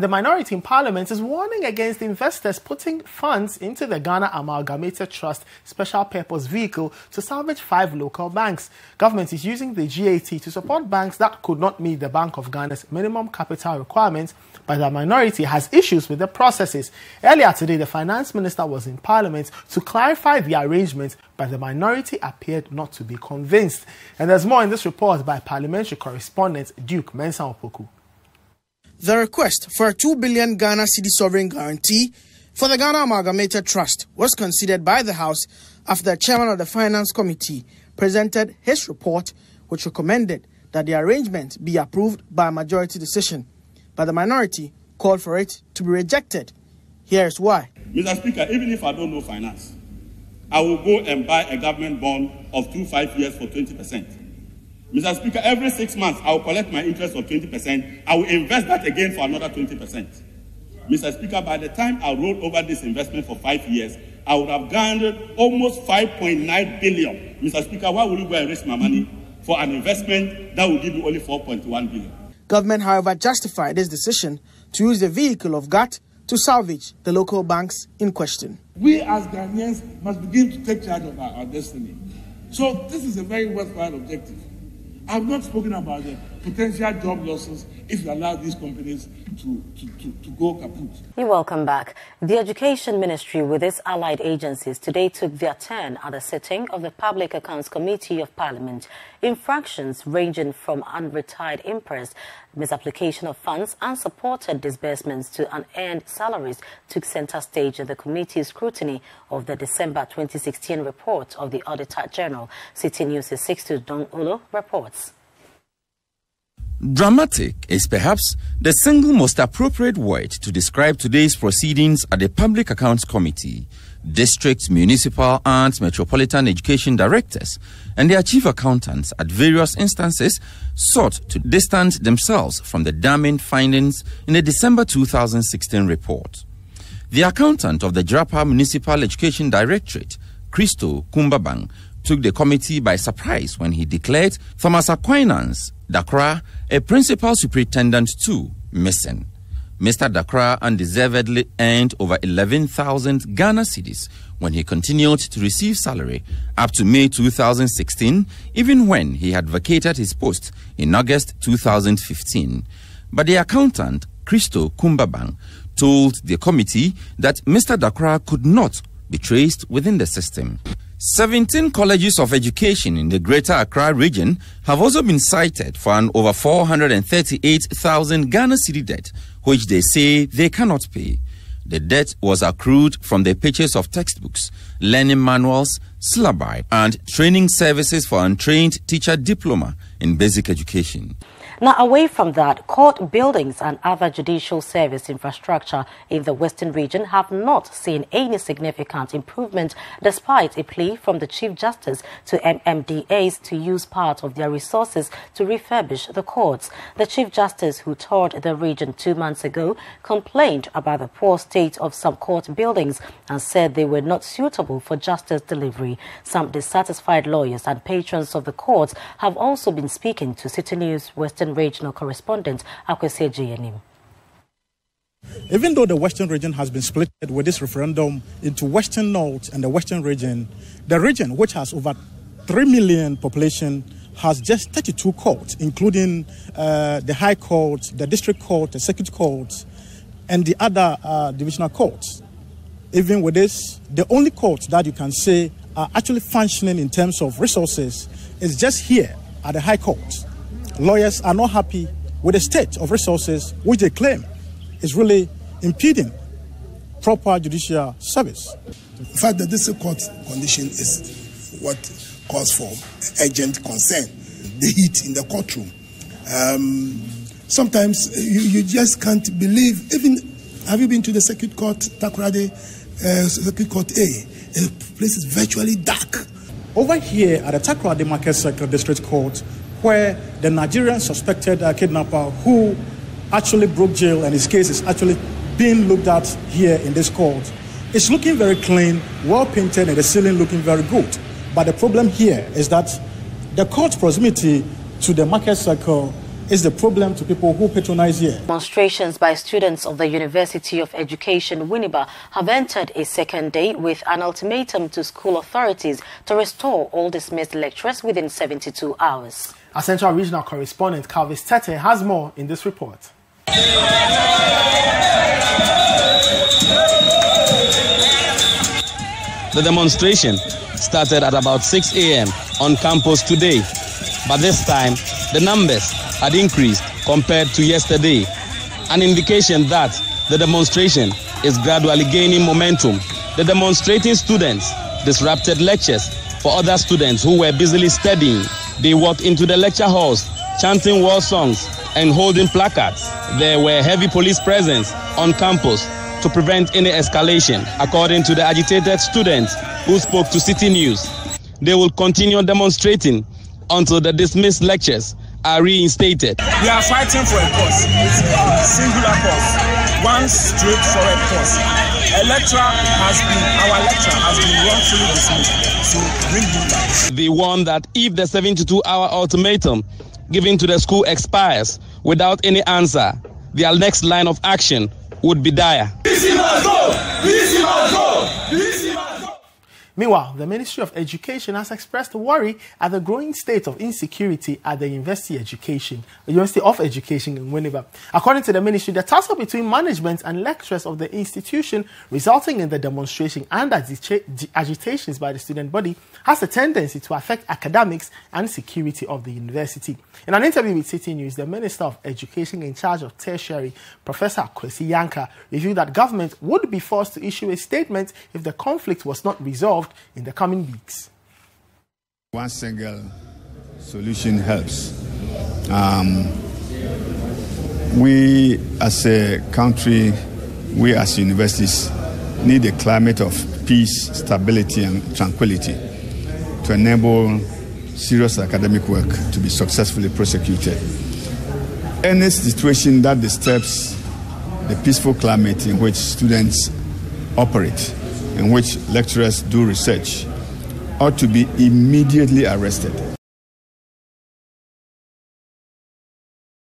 The minority in Parliament is warning against investors putting funds into the Ghana Amalgamated Trust special purpose vehicle to salvage 5 local banks. Government is using the GAT to support banks that could not meet the Bank of Ghana's minimum capital requirements, but the minority has issues with the processes. Earlier today, the Finance Minister was in Parliament to clarify the arrangement, but the minority appeared not to be convinced. And there's more in this report by parliamentary correspondent Duke Mensah-Opoku. The request for a 2 billion Ghana cedi sovereign guarantee for the Ghana Amalgamated Trust was considered by the House after the chairman of the Finance Committee presented his report, which recommended that the arrangement be approved by a majority decision. But the minority called for it to be rejected. Here's why. Mr. Speaker, even if I don't know finance, I will go and buy a government bond of 5 years for 20%. Mr. Speaker, every 6 months, I will collect my interest of 20%. I will invest that again for another 20%. Mr. Speaker, by the time I roll over this investment for 5 years, I would have garnered almost 5.9 billion. Mr. Speaker, why would you go and risk my money for an investment that will give you only 4.1 billion? Government, however, justified this decision to use the vehicle of GAT to salvage the local banks in question. We as Ghanaians must begin to take charge of our destiny. So this is a very worthwhile objective. I've not spoken about the potential job losses if you allow these companies to go kaput. Welcome back. The Education Ministry with its allied agencies today took their turn at the sitting of the Public Accounts Committee of Parliament. Infractions ranging from unretired imprest, misapplication of funds, unsupported disbursements to unearned salaries took center stage in the committee's scrutiny of the December 2016 report of the Auditor-General. City News' 6-2 Don Ulo reports. Dramatic is perhaps the single most appropriate word to describe today's proceedings at the Public Accounts Committee. District, municipal, and metropolitan education directors and their chief accountants at various instances sought to distance themselves from the damning findings in the December 2016 report. The accountant of the Jrapa Municipal Education Directorate, Christo Kumbabang, took the committee by surprise when he declared Thomas Aquinas Dakra, a principal superintendent too, missing. Mr. Dakra undeservedly earned over 11,000 Ghana cedis when he continued to receive salary up to May 2016, even when he had vacated his post in August 2015. But the accountant, Christo Kumbabang, told the committee that Mr. Dakra could not be traced within the system. 17 colleges of education in the Greater Accra region have also been cited for an over 438,000 Ghana cedi debt, which they say they cannot pay. The debt was accrued from the purchase of textbooks, learning manuals, syllabi, and training services for untrained teacher diploma in basic education. Now, away from that, court buildings and other judicial service infrastructure in the Western region have not seen any significant improvement despite a plea from the Chief Justice to MMDAs to use part of their resources to refurbish the courts. The Chief Justice, who toured the region 2 months ago, complained about the poor state of some court buildings and said they were not suitable for justice delivery. Some dissatisfied lawyers and patrons of the courts have also been speaking to City News Western Regional Correspondent Akwesi Ejianim. Even though the Western region has been split with this referendum into Western North and the Western region, the region, which has over 3 million population, has just 32 courts, including the High Court, the District Court, the Circuit Court, and the other divisional courts. Even with this, the only courts that you can say are actually functioning in terms of resources is just here at the High Court. Lawyers are not happy with the state of resources, which they claim is really impeding proper judicial service. In fact, the district court condition is what calls for urgent concern. The heat in the courtroom. Sometimes you just can't believe. Even have you been to the Circuit Court, Takoradi, Circuit Court A? The place is virtually dark. Over here at the Takoradi Market Circle District Court, where the Nigerian suspected kidnapper who actually broke jail and his case is actually being looked at here in this court. It's looking very clean, well painted, and the ceiling looking very good. But the problem here is that the court's proximity to the Market Circle is the problem to people who patronize here. Demonstrations by students of the University of Education, Winneba, have entered a second day with an ultimatum to school authorities to restore all dismissed lecturers within 72 hours. Our Central Regional correspondent, Calvis Tete, has more in this report. The demonstration started at about 6 a.m. on campus today, but this time the numbers had increased compared to yesterday, an indication that the demonstration is gradually gaining momentum. The demonstrating students disrupted lectures for other students who were busily studying. They walked into the lecture halls, chanting war songs and holding placards. There were heavy police presence on campus to prevent any escalation, according to the agitated students who spoke to City News. They will continue demonstrating until the dismissed lectures are reinstated. We are fighting for a cause, a singular cause, one straightforward cause. Our lecturer has been wrongfully dismissed, so bring him back. They warn that if the 72-hour ultimatum given to the school expires without any answer, their next line of action would be dire. Meanwhile, the Ministry of Education has expressed worry at the growing state of insecurity at the University of Education in Winneba. According to the ministry, the tussle between management and lecturers of the institution resulting in the demonstration and agitations by the student body has a tendency to affect academics and security of the university. In an interview with City News, the Minister of Education in charge of tertiary, Professor Kwesi Yanka, revealed that government would be forced to issue a statement if the conflict was not resolved in the coming weeks. One single solution helps. We as a country, we as universities need a climate of peace, stability and tranquility to enable serious academic work to be successfully prosecuted. Any situation that disturbs the peaceful climate in which students operate, in which lecturers do research, ought to be immediately arrested.